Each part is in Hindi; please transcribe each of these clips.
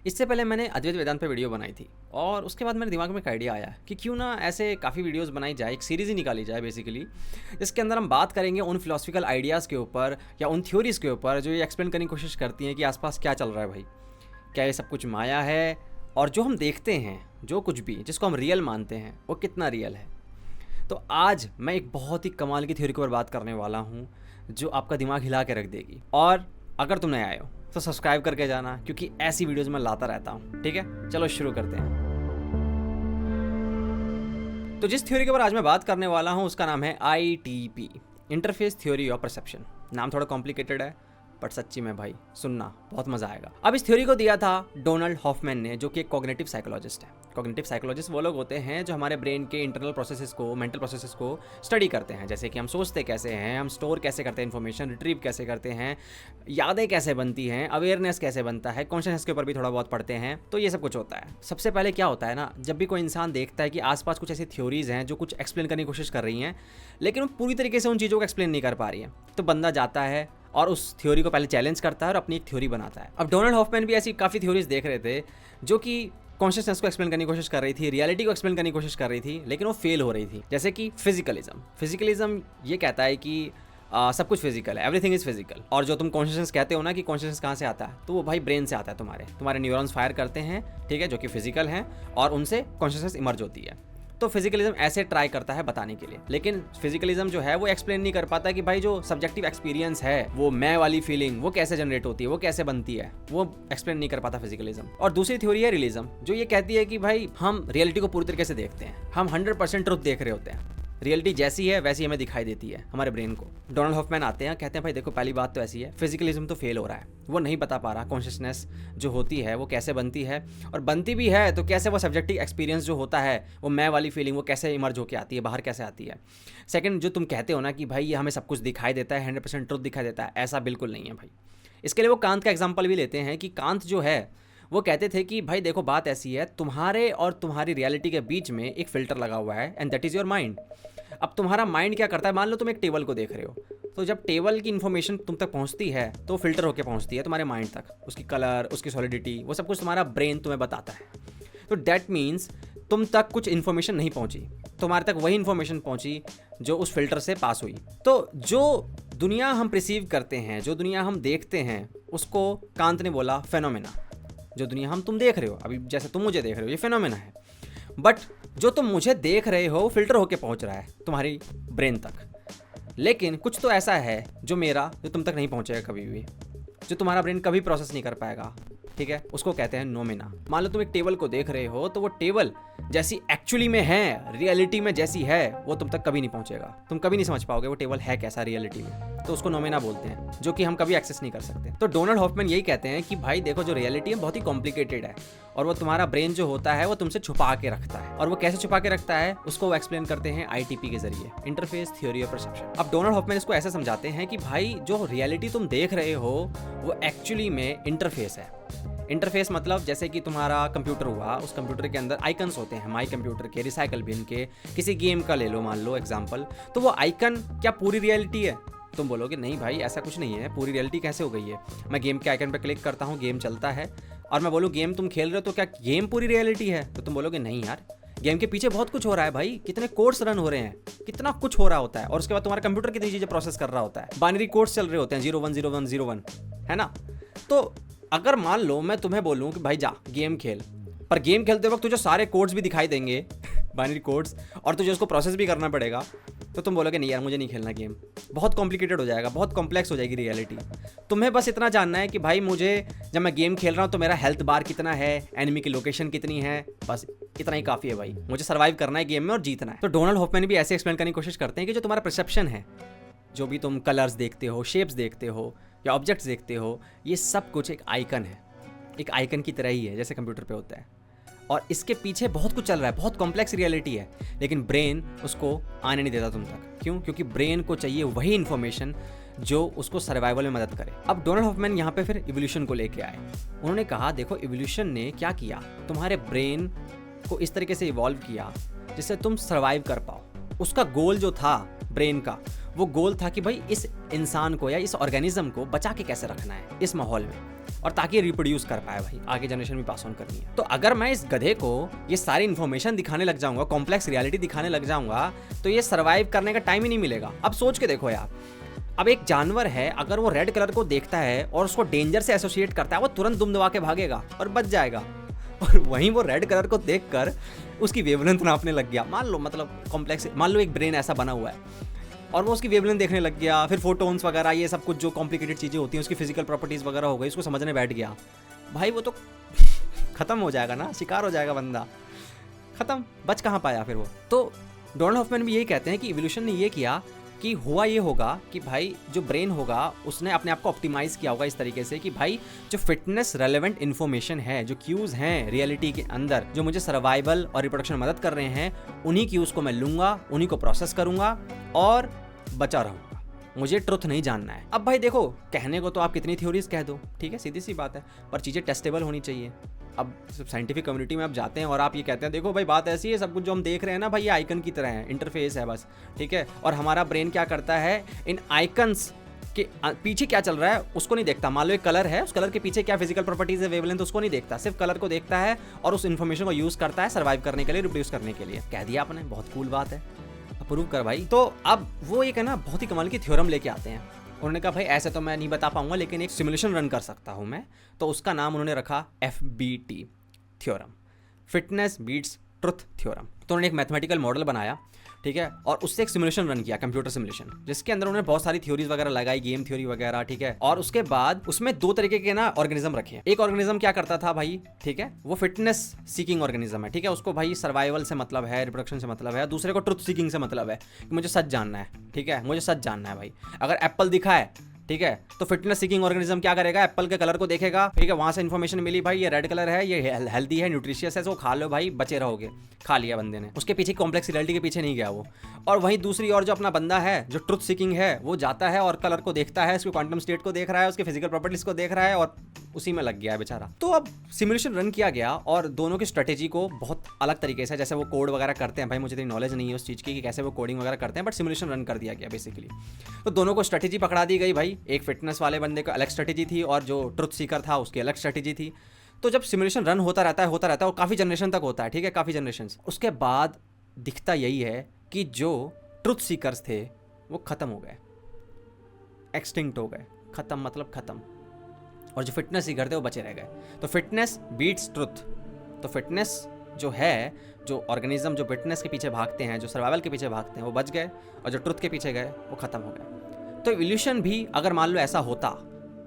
इससे पहले मैंने अद्वैत वेदांत पे वीडियो बनाई थी और उसके बाद मेरे दिमाग में एक आइडिया आया कि क्यों ना ऐसे काफ़ी वीडियोस बनाई जाए, एक सीरीज़ ही निकाली जाए बेसिकली, जिसके अंदर हम बात करेंगे उन फिलोसफिकल आइडियाज़ के ऊपर या उन थ्योरीज़ के ऊपर जो ये एक्सप्लेन करने की कोशिश करती हैं कि आसपास क्या चल रहा है भाई, क्या ये सब कुछ माया है और जो हम देखते हैं, जो कुछ भी जिसको हम रियल मानते हैं, वो कितना रियल है। तो आज मैं एक बहुत ही कमाल की थ्योरी के ऊपर बात करने वाला हूँ जो आपका दिमाग हिला के रख देगी। और अगर तुम नए आए हो तो सब्सक्राइब करके जाना, क्योंकि ऐसी वीडियोस मैं लाता रहता हूँ। ठीक है, चलो शुरू करते हैं। तो जिस थ्योरी के ऊपर आज मैं बात करने वाला हूँ उसका नाम है ITP, interface theory of perception. नाम थोड़ा कॉम्प्लिकेटेड है बट सच्ची में भाई सुनना बहुत मजा आएगा। अब इस थ्योरी को दिया था डोनाल्ड हॉफमैन ने, जो कि एक कॉग्निटिव साइकोलॉजिस्ट है। कॉग्निटिव साइकोलॉजिस्ट वो लोग होते हैं जो हमारे ब्रेन के इंटरनल प्रोसेसेस को, मेंटल प्रोसेसेस को स्टडी करते हैं, जैसे कि हम सोचते कैसे हैं, हम स्टोर कैसे करते हैं इन्फॉर्मेशन, रिट्रीव कैसे करते हैं, यादें कैसे बनती हैं, अवेयरनेस कैसे बनता है, कॉन्शियसनेस के ऊपर भी थोड़ा बहुत पढ़ते हैं। तो ये सब कुछ होता है। सबसे पहले क्या होता है ना, जब भी कोई इंसान देखता है कि आसपास कुछ ऐसी थ्योरीज हैं जो कुछ एक्सप्लेन करने की कोशिश कर रही हैं लेकिन वो पूरी तरीके से उन चीज़ों को एक्सप्लेन नहीं कर पा रही है, तो बंदा जाता है और उस थ्योरी को पहले चैलेंज करता है और अपनी एक थ्योरी बनाता है। अब डोनाल्ड हॉफमैन भी ऐसी काफ़ी थ्योरीज देख रहे थे जो कि कॉन्शियसनेस को एक्सप्लेन करने की कोशिश कर रही थी, रियलिटी को एक्सप्लेन करने की कोशिश कर रही थी, लेकिन वो फेल हो रही थी। जैसे कि फिजिकलिज्म ये कहता है कि सब कुछ फिजिकल है, एवरीथिंग इज फिजिकल। और जो तुम कॉन्शियसनेस कहते हो ना कि कॉन्शियसनेस कहाँ से आता है, तो वो भाई ब्रेन से आता है। तुम्हारे न्यूरॉन्स फायर करते हैं, ठीक है, जो कि फिजिकल हैं, और उनसे कॉन्शियसनेस इमर्ज होती है। तो फिजिकलिज्म ऐसे ट्राई करता है बताने के लिए, लेकिन फिजिकलिज्म जो है वो एक्सप्लेन नहीं कर पाता कि भाई जो सब्जेक्टिव एक्सपीरियंस है, वो मैं वाली फीलिंग, वो कैसे जनरेट होती है, वो कैसे बनती है, वो एक्सप्लेन नहीं कर पाता फिजिकलिज्म। और दूसरी थ्योरी है रियलिज्म, जो ये कहती है कि भाई हम रियलिटी को पूरी तरीके से देखते हैं, हम 100% ट्रुथ देख रहे होते हैं, रियलिटी जैसी है वैसी हमें दिखाई देती है हमारे ब्रेन को। डोनाल्ड हॉफमैन आते हैं, कहते हैं भाई देखो पहली बात तो ऐसी है, फिजिकलिज्म तो फेल हो रहा है, वो नहीं बता पा रहा कॉन्शियसनेस जो होती है वो कैसे बनती है, और बनती भी है तो कैसे वो सब्जेक्टिव एक्सपीरियंस जो होता है, वो मैं वाली फीलिंग, वो कैसे इमर्ज होकर आती है, बाहर कैसे आती है। सेकंड, जो तुम कहते हो ना कि भाई ये हमें सब कुछ दिखाई देता है, 100% ट्रुथ दिखाई देता है, ऐसा बिल्कुल नहीं है भाई। इसके लिए वो कांत का एग्जाम्पल भी लेते हैं कि कांत जो है वो कहते थे कि भाई देखो बात ऐसी है, तुम्हारे और तुम्हारी रियलिटी के बीच में एक फिल्टर लगा हुआ है, and that is your mind. अब तुम्हारा माइंड क्या करता है, मान लो तुम एक टेबल को देख रहे हो, तो जब टेबल की इन्फॉर्मेशन तुम तक पहुंचती है तो फिल्टर होकर पहुंचती है तुम्हारे माइंड तक, उसकी कलर, उसकी सॉलिडिटी, वो सब कुछ तुम्हारा ब्रेन तुम्हें बताता है। तो डैट मीन्स तुम तक कुछ इन्फॉर्मेशन नहीं पहुंची, तुम्हारे तक वही इन्फॉर्मेशन पहुंची जो उस फिल्टर से पास हुई। तो जो दुनिया हम रिसीव करते हैं, जो दुनिया हम देखते हैं, उसको कांत ने बोला फेनोमेना। जो दुनिया तुम देख रहे हो, अभी जैसे तुम मुझे देख रहे हो, ये फेनोमेना है। बट जो तुम मुझे देख रहे हो फिल्टर होके पहुंच रहा है तुम्हारी ब्रेन तक, लेकिन कुछ तो ऐसा है जो तुम तक नहीं पहुंचेगा कभी भी, जो तुम्हारा ब्रेन कभी प्रोसेस नहीं कर पाएगा, ठीक है, उसको कहते हैं नोमेना। मान लो तुम एक टेबल को देख रहे हो, तो वो टेबल जैसी एक्चुअली में है, रियलिटी में जैसी है, वो तुम तक कभी नहीं पहुंचेगा, तुम कभी नहीं समझ पाओगे वो टेबल है कैसा रियलिटी में, तो उसको नोमेना बोलते हैं, जो कि हम कभी एक्सेस नहीं कर सकते। तो डोनाल्ड हॉफमैन यही कहते हैं कि भाई देखो जो रियलिटी है बहुत ही कॉम्प्लिकेटेड है, और वो तुम्हारा ब्रेन जो होता है वो तुमसे छुपा के रखता है, और वो कैसे छुपा के रखता है उसको वो एक्सप्लेन करते हैं ITP के जरिए, इंटरफेस थ्योरी ऑफ परसेप्शन। अब डोनाल्ड हॉफमैन इसको ऐसे समझाते हैं कि भाई जो रियलिटी तुम देख रहे हो वो एक्चुअली में इंटरफेस है। इंटरफेस मतलब जैसे कि तुम्हारा कंप्यूटर हुआ, उस कंप्यूटर के अंदर आइकन्स होते हैं, माई कंप्यूटर के, रिसाइकल बिन के, किसी गेम का ले लो मान लो एग्जांपल, तो वो आइकन क्या पूरी रियलिटी है? तुम बोलोगे नहीं भाई ऐसा कुछ नहीं है, पूरी रियलिटी कैसे हो गई है? मैं गेम के आइकन पर क्लिक करता हूँ, गेम चलता है, और मैं बोलूँ गेम तुम खेल रहे हो, तो क्या गेम पूरी रियलिटी है? तो तुम बोलोगे नहीं यार, गेम के पीछे बहुत कुछ हो रहा है भाई, कितने कोड्स रन हो रहे हैं, कितना कुछ हो रहा होता है, और उसके बाद तुम्हारा कंप्यूटर कितनी चीज़ें प्रोसेस कर रहा होता है, बाइनरी कोड्स चल रहे होते हैं, 010101, है ना। तो अगर मान लो मैं तुम्हें बोलूँ कि भाई जा गेम खेल, पर गेम खेलते वक्त तुझे सारे कोड्स भी दिखाई देंगे बाइनरी कोड्स, और तुझे उसको प्रोसेस भी करना पड़ेगा, तो तुम बोलोगे नहीं यार मुझे नहीं खेलना गेम, बहुत कॉम्प्लिकेटेड हो जाएगा, बहुत कॉम्प्लेक्स हो जाएगी रियलिटी। तुम्हें बस इतना जानना है कि भाई मुझे जब मैं गेम खेल रहा हूँ तो मेरा हेल्थ बार कितना है, एनिमी की लोकेशन कितनी है, बस इतना ही काफ़ी है भाई, मुझे सर्वाइव करना है गेम में और जीतना है। तो डोनाल्ड हॉफमैन भी ऐसे एक्सप्लेन करने की कोशिश करते हैं कि जो तुम्हारा परसेप्शन है, जो भी तुम कलर्स देखते हो, शेप्स देखते हो या ऑब्जेक्ट्स देखते हो, ये सब कुछ एक आइकन है, एक आइकन की तरह ही है जैसे कंप्यूटर पे होता है, और इसके पीछे बहुत कुछ चल रहा है, बहुत कॉम्प्लेक्स रियलिटी है, लेकिन ब्रेन उसको आने नहीं देता तुम तक। क्यों? क्योंकि ब्रेन को चाहिए वही इन्फॉर्मेशन जो उसको सर्वाइवल में मदद करे। अब डोनाल्ड हॉफमैन यहाँ पे फिर इवोल्यूशन को लेके आए। उन्होंने कहा देखो इवोल्यूशन ने क्या किया, तुम्हारे ब्रेन को इस तरीके से इवॉल्व किया जिससे तुम सर्वाइव कर पाओ। उसका गोल जो था ब्रेन का, वो गोल था कि भाई इस इंसान को या इस ऑर्गेनिज्म को बचा के कैसे रखना है इस माहौल में। और ताकि रिप्रोड्यूस कर पाए भाई, आगे जनरेशन भी पास ऑन करनी है। तो अगर मैं इस गधे को ये सारी इन्फॉर्मेशन दिखाने लग जाऊंगा, कॉम्प्लेक्स रियलिटी दिखाने लग जाऊंगा, तो ये सर्वाइव करने का टाइम ही नहीं मिलेगा। अब सोच के देखो यार, अब एक जानवर है, अगर वो रेड कलर को देखता है और उसको डेंजर से एसोसिएट करता है, वो तुरंत दुम दबा के भागेगा और बच जाएगा। और वहीं वो रेड कलर को देखकर उसकी वेवलेंथ नापने लग गया। मान लो मतलब कॉम्प्लेक्स, मान लो एक ब्रेन ऐसा बना हुआ है और वो उसकी वेवलेंथ देखने लग गया, फिर फोटोन्स वगैरह ये सब कुछ जो कॉम्प्लिकेटेड चीज़ें होती हैं, उसकी फिजिकल प्रॉपर्टीज़ वगैरह हो गई, उसको समझने बैठ गया भाई, वो तो खत्म हो जाएगा ना, शिकार हो जाएगा बंदा, खत्म, बच कहाँ पाया फिर वो। तो डोनाल्ड हॉफमैन भी यही कहते हैं कि इवोल्यूशन ने ये किया कि हुआ ये होगा कि भाई जो ब्रेन होगा उसने अपने आप को ऑप्टिमाइज किया होगा इस तरीके से कि भाई जो फिटनेस रेलेवेंट इन्फॉर्मेशन है, जो क्यूज हैं रियलिटी के अंदर, जो मुझे सर्वाइवल और रिप्रोडक्शन में मदद कर रहे हैं, उन्हीं क्यूज को मैं लूंगा, उन्हीं को प्रोसेस करूंगा और बचा रहूंगा। मुझे ट्रुथ नहीं जानना है। अब भाई देखो, कहने को तो आप कितनी थ्योरीज कह दो, ठीक है, सीधी सी बात है, पर चीज़ें टेस्टेबल होनी चाहिए। अब साइंटिफिक कम्युनिटी में आप जाते हैं और आप ये कहते हैं देखो भाई बात ऐसी है, सब कुछ जो हम देख रहे हैं ना भाई ये आइकन की तरह है, इंटरफेस है बस, ठीक है, और हमारा ब्रेन क्या करता है, इन आइकन्स के पीछे क्या चल रहा है उसको नहीं देखता। मान लो एक कलर है, उस कलर के पीछे क्या फिजिकल प्रॉपर्टीज है, वेवलेंथ, उसको नहीं देखता, सिर्फ कलर को देखता है और उस इन्फॉर्मेशन को यूज करता है सर्वाइव करने के लिए, रिप्रोड्यूस करने के लिए। कह दिया आपने, बहुत कूल बात है, अप्रूव कर भाई। तो अब वो एक है ना बहुत ही कमाल की थ्योरम लेके आते हैं। उन्होंने कहा भाई ऐसे तो मैं नहीं बता पाऊंगा, लेकिन एक सिमुलेशन रन कर सकता हूं मैं, तो उसका नाम उन्होंने रखा FBT theorem, fitness beats truth theorem. तो उन्होंने एक मैथमेटिकल मॉडल बनाया, ठीक है, और उससे एक सिमुलेशन रन किया, कंप्यूटर सिमुलेशन, जिसके अंदर उन्होंने बहुत सारी थ्योरीज वगैरह लगाई, गेम थ्योरी वगैरह, ठीक है, और उसके बाद उसमें 2 तरीके के ना ऑर्गेनिज्म रखे। एक ऑर्गेनिज्म क्या करता था भाई, ठीक है, वो फिटनेस सीकिंग ऑर्गेनिज्म है, ठीक है, उसको भाई सर्वाइवल से मतलब है, रिप्रोडक्शन से मतलब है। दूसरे को ट्रुथ सीकिंग से मतलब है कि मुझे सच जानना है, ठीक है, मुझे सच जानना है भाई। अगर एप्पल दिखा है, ठीक है, तो फिटनेस सीकिंग ऑर्गेनिज्म क्या करेगा, एप्पल के कलर को देखेगा, ठीक है, वहां से इन्फॉर्मेशन मिली भाई ये रेड कलर है, ये हेल्दी है, न्यूट्रिशियस है, तो खा लो भाई, बचे रहोगे। खा लिया बंदे ने, उसके पीछे कॉम्प्लेक्स रियलिटी के पीछे नहीं गया वो। और वहीं दूसरी और जो अपना बंदा है जो ट्रुथ सीकिंग है, वो जाता है और कलर को देखता है, उसके क्वांटम स्टेट को देख रहा है, उसके फिजिकल प्रॉपर्टीज को देख रहा है और उसी में लग गया है बेचारा। तो अब सिमुलेशन रन किया गया और दोनों की स्ट्रेटेजी को बहुत अलग तरीके से, जैसे वो कोड वगैरह करते हैं, भाई मुझे इतनी नॉलेज नहीं है उस चीज़ की कि कैसे वो कोडिंग वगैरह करते हैं, बट सिमुलेशन रन कर दिया गया बेसिकली। तो दोनों को स्ट्रेटेजी पकड़ा दी गई भाई, एक फिटनेस वाले बंदे को अलग स्ट्रेटेजी थी और जो ट्रुथ सीकर था उसकी अलग स्ट्रेटेजी थी। तो जब सिमुलेशन रन होता रहता है और काफ़ी जनरेशन तक होता है, ठीक है, काफ़ी जनरेशन, उसके बाद दिखता यही है कि जो ट्रुथ सीकर्स थे वो ख़त्म हो गए, एक्सटिंक्ट हो गए, ख़त्म मतलब ख़त्म, और जो फिटनेस सीकर थे वो बचे रह गए। तो फिटनेस बीट्स ट्रुथ। तो फिटनेस जो है, जो ऑर्गेनिज्म जो फिटनेस के पीछे भागते हैं, जो सर्वाइवल के पीछे भागते हैं, वो बच गए, और जो ट्रुथ के पीछे गए वो ख़त्म हो गए। तो इवोल्यूशन भी अगर मान लो ऐसा होता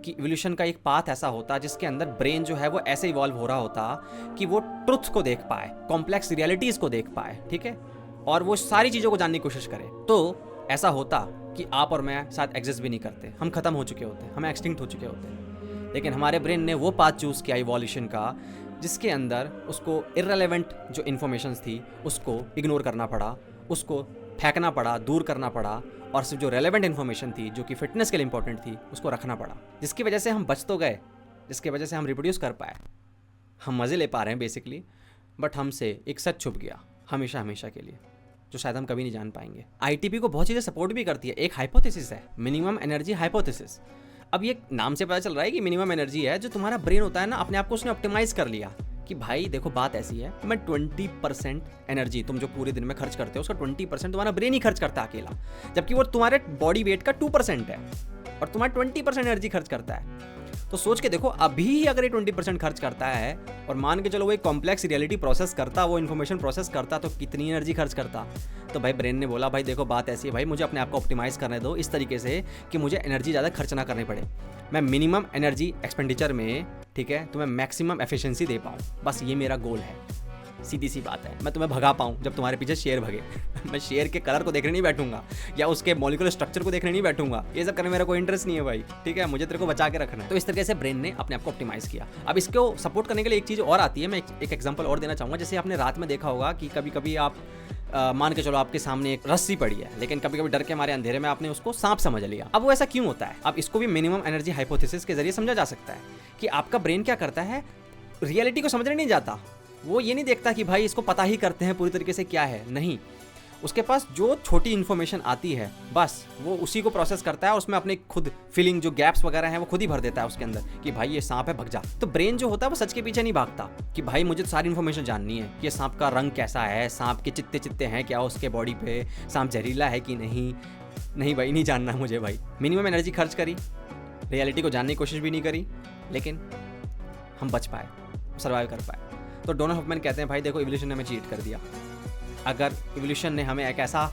कि इवोल्यूशन का एक पाथ ऐसा होता जिसके अंदर ब्रेन जो है वो ऐसे इवॉल्व हो रहा होता कि वो ट्रुथ को देख पाए, कॉम्प्लेक्स रियलिटीज़ को देख पाए, ठीक है, और वो सारी चीज़ों को जानने की कोशिश करे, तो ऐसा होता कि आप और मैं साथ एग्जिस्ट भी नहीं करते, हम खत्म हो चुके होते, हम एक्सटिंक्ट हो चुके होते। लेकिन हमारे ब्रेन ने वो पाथ चूज़ किया इवोल्यूशन का जिसके अंदर उसको इररेलेवेंट जो इन्फॉर्मेशन थी उसको इग्नोर करना पड़ा, उसको फेंकना पड़ा, दूर करना पड़ा, और सिर्फ जो रेलेवेंट इन्फॉर्मेशन थी जो कि फिटनेस के लिए इंपॉर्टेंट थी उसको रखना पड़ा, जिसकी वजह से हम बच तो गए, जिसकी वजह से हम रिप्रोड्यूस कर पाए, हम मज़े ले पा रहे हैं बेसिकली, बट हमसे एक सच छुप गया हमेशा हमेशा के लिए, जो शायद हम कभी नहीं जान पाएंगे। ITP को बहुत चीज़ें सपोर्ट भी करती है। एक हाइपोथेसिस है, मिनिमम एनर्जी हाइपोथेसिस। अब ये नाम से पता चल रहा है कि मिनिमम एनर्जी है, जो तुम्हारा ब्रेन होता है ना, अपने आप को उसने ऑप्टिमाइज कर लिया कि भाई देखो बात ऐसी है, मैं 20% एनर्जी तुम जो पूरे दिन में खर्च करते हो उसका 20% तुम्हारा ब्रेन ही खर्च करता है अकेला, जबकि वो तुम्हारे बॉडी वेट का 2% है और तुम्हारा 20% एनर्जी खर्च करता है। तो सोच के देखो, अभी अगर ये 20% खर्च करता है और मान के चलो वो एक कॉम्प्लेक्स रियलिटी प्रोसेस करता, वो इन्फॉर्मेशन प्रोसेस करता, तो कितनी एनर्जी खर्च करता। तो भाई ब्रेन ने बोला भाई देखो बात ऐसी है भाई, मुझे अपने आप को ऑप्टिमाइज करने दो इस तरीके से कि मुझे एनर्जी ज़्यादा खर्च ना करनी पड़े, मैं मिनिमम एनर्जी एक्सपेंडिचर में, ठीक है, तो मैं मैक्सिमम एफिशिएंसी दे पाऊँ, बस ये मेरा गोल है। सीधी सी बात है, मैं तुम्हें भगा पाऊँ जब तुम्हारे पीछे शेर भगे मैं शेर के कलर को देखने नहीं बैठूंगा या उसके मॉलिक्यूलर स्ट्रक्चर को देखने नहीं बैठूंगा, ये सब करने मेरा कोई इंटरेस्ट नहीं है भाई, ठीक है, मुझे तेरे को बचा के रखना है। तो इस तरीके से ब्रेन ने अपने आप को ऑप्टिमाइज किया। अब इसको सपोर्ट करने के लिए एक चीज़ और आती है, मैं एक एग्जांपल और देना चाहूँगा। जैसे आपने रात में देखा होगा कि कभी कभी आप मान के चलो आपके सामने एक रस्सी पड़ी है, लेकिन कभी कभी डर के हमारे अंधेरे में आपने उसको सांप समझ लिया। अब वो ऐसा क्यों होता है? अब इसको भी मिनिमम एनर्जी हाइपोथेसिस के जरिए समझा जा सकता है कि आपका ब्रेन क्या करता है, रियलिटी को समझने नहीं जाता, वो ये नहीं देखता कि भाई इसको पता ही करते हैं पूरी तरीके से क्या है, नहीं, उसके पास जो छोटी इन्फॉर्मेशन आती है बस वो उसी को प्रोसेस करता है और उसमें अपने खुद फीलिंग जो गैप्स वगैरह हैं वो खुद ही भर देता है उसके अंदर कि भाई ये सांप है, भग जा। तो ब्रेन जो होता है वो सच के पीछे नहीं भागता कि भाई मुझे तो सारी इन्फॉर्मेशन जाननी है कि ये सांप का रंग कैसा है, सांप के चित्ते चित्ते हैं क्या उसके बॉडी पे, सांप जहरीला है कि नहीं। नहीं भाई, नहीं जानना मुझे भाई। मिनिमम एनर्जी खर्च करी, रियलिटी को जानने की कोशिश भी नहीं करी, लेकिन हम बच पाए, सर्वाइव कर पाए। तो डोनाल्ड हॉफमैन कहते हैं भाई देखो, इवोल्यूशन ने हमें चीट कर दिया। अगर इवोल्यूशन ने हमें एक ऐसा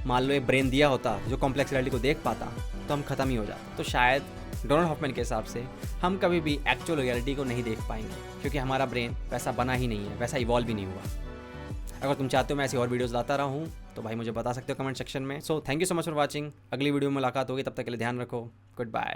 मान लो एक ब्रेन दिया होता जो कॉम्प्लेक्स रियलिटी को देख पाता तो हम खत्म ही हो जाते। तो शायद डोनाल्ड हॉफमैन के हिसाब से हम कभी भी एक्चुअल रियलिटी को नहीं देख पाएंगे, क्योंकि हमारा ब्रेन वैसा बना ही नहीं है, वैसा इवॉल्व भी नहीं हुआ। अगर तुम चाहते हो मैं ऐसी और वीडियोस लाता रहूँ तो भाई मुझे बता सकते हो कमेंट सेक्शन में। So thank you so much for watching. अगली वीडियो में मुलाकात होगी, तब तक के लिए ध्यान रखो। Good bye.